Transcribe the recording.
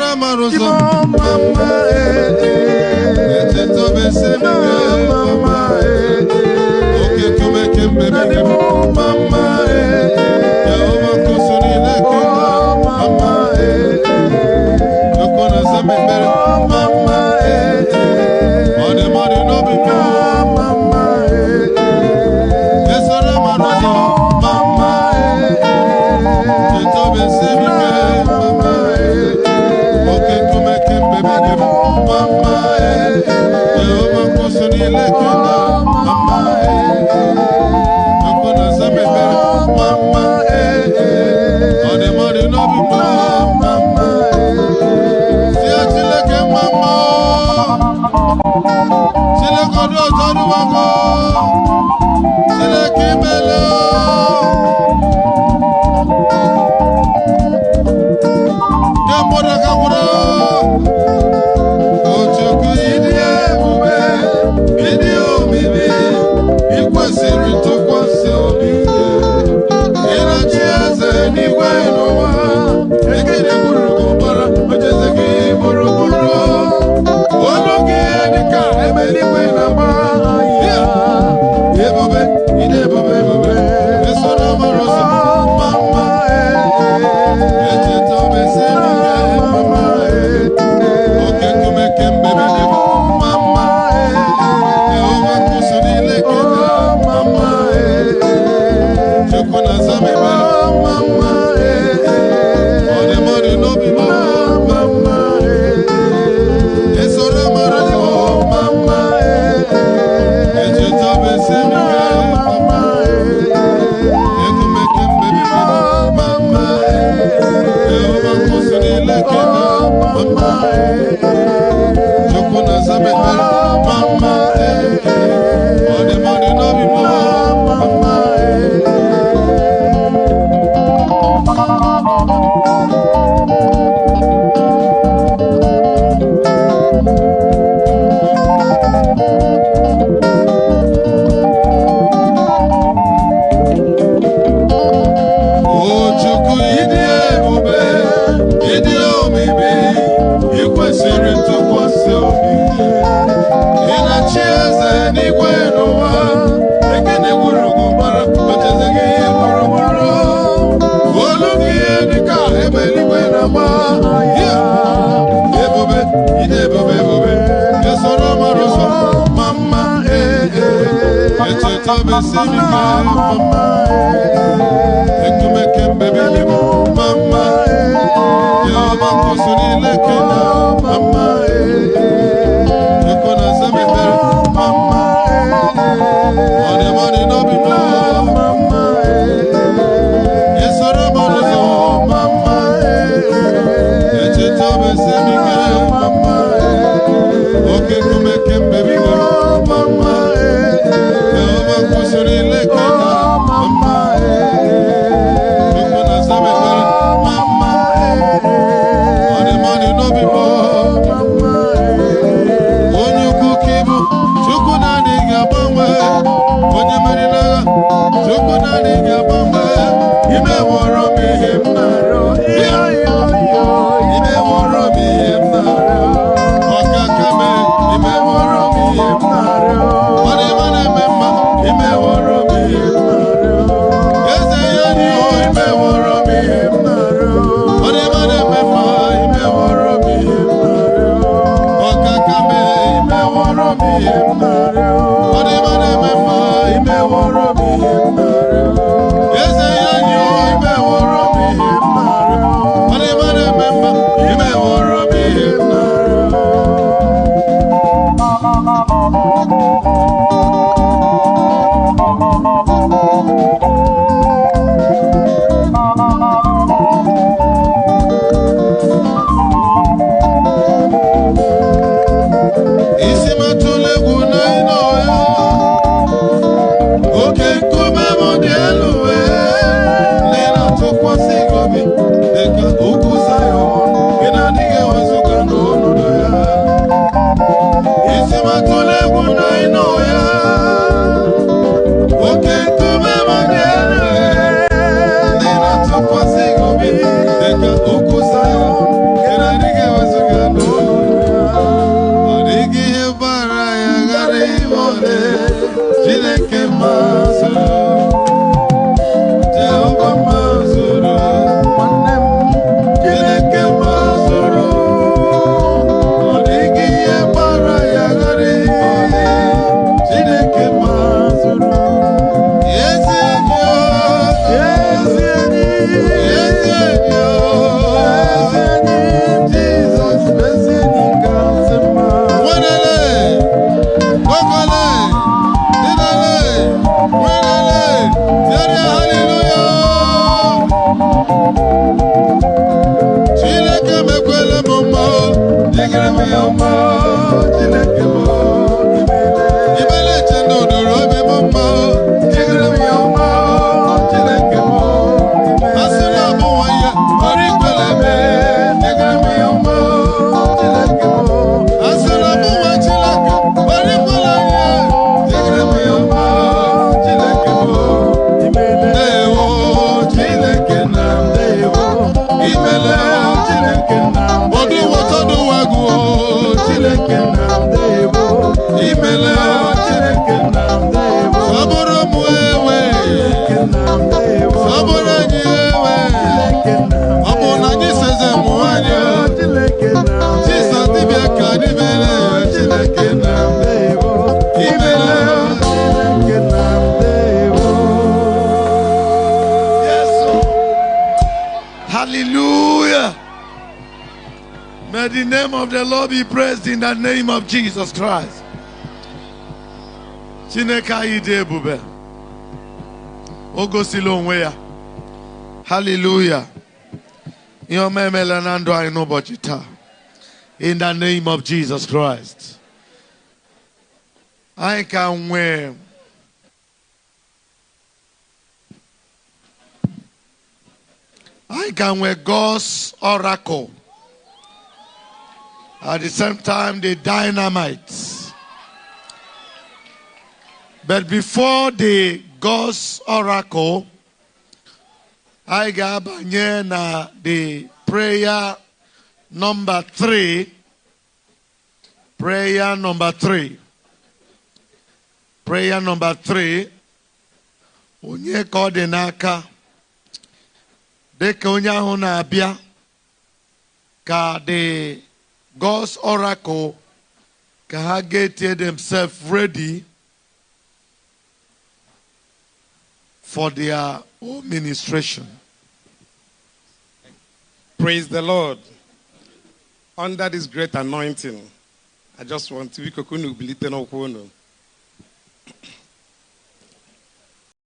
Esora maroso mama etento besemi mama oke kume kembe mama Yehova kusuni leke mama yokona zamembere mama mane no bi mama Esora maroso mama etento besemi mama oke kume kembe mama Yehova kusuni leke mama yokona zamembere mama mane no bi mama sia chileke mama chileke do toru wako chileke melo Kambora kabura Ochoku idie ube Idio bibi Ikwesiri tukwasi obi Ina chieze niwe nowa Ekiri buru kumbara Ojeze ki buru buru Ologi edika Emeliwe na maaya Yebobe Idebobe bobe Esona marosa Mama Echetobe semike Mama Oke kume kembe bedebo Mama Yehova kusuni lekena Mama Chukuna zamebe Mama Mane nobi Mama Esora marazo Mama Echetobe semike Mama Ekume kembe bedebo Mama Yehova kusuni lekena Mama Chukuna zamebe Mama Mane nobi Mama Ochuku idie ube idie omibi ikwesiri ntụkwasị obi ịnachi eze n'igwe n'ụwa ekene gburugburu gbara ocheze gị gburugburu olu gị ihe dịka ebe eluigwe na-agba ebube ide ebube esoro mara ụzọ mama echeta besimike mama ekumeke mbebili mama Yehova kusuni lekena mama Yekona zamebere mama Mane nobi mama Yesora marozo mama Echeta besimike mama Oke kumeke mbebili mama Yehova kusuni lekena mama Yekona zamebere mama Mane nobi mama Onye ukwu kibu Chukwu naanị ga-agbanwe onye merinaga Chukwu naanị ga-agbanwe ime wọrọ m ihe m na-arịọ ime wọrọ m ihe m na-arịọ ọkaka me ime wọrọ m ihe m na-arịọ ọdịma na-eme mma ime wọrọ m ihe m na-arịọ eze ya dị ime wọrọ m ihe m na-arịọ ọdịma na-eme mma ime wọrọ m ihe m na-arịọ ọkaka me ime wọrọ m ihe m na-arịọ ọdịma na-eme mma ime wọrọ m ihe m na-arịọ eze ya dị ime wọrọ m ihe m na-arịọ ọdịma na-eme mma ime wọrọ m ihe m na-arịọ Isi matụlegwu na ịnọ ya oke Hallelujah. May the name of the Lord be praised in the name of Jesus Christ. Hallelujah. In the name of Jesus Christ. I can wear God's oracle. At the same time, the dynamite. But before the God's oracle, I got the prayer number 3. Prayer number 3. Prayer number 3. Onye kodinaka. Deka onye ahụ na-abịa ka the God's oracle ka ha get themselves ready for their own ministration. Praise the Lord. Under this great anointing, I just want to be kokunu bilite no kono.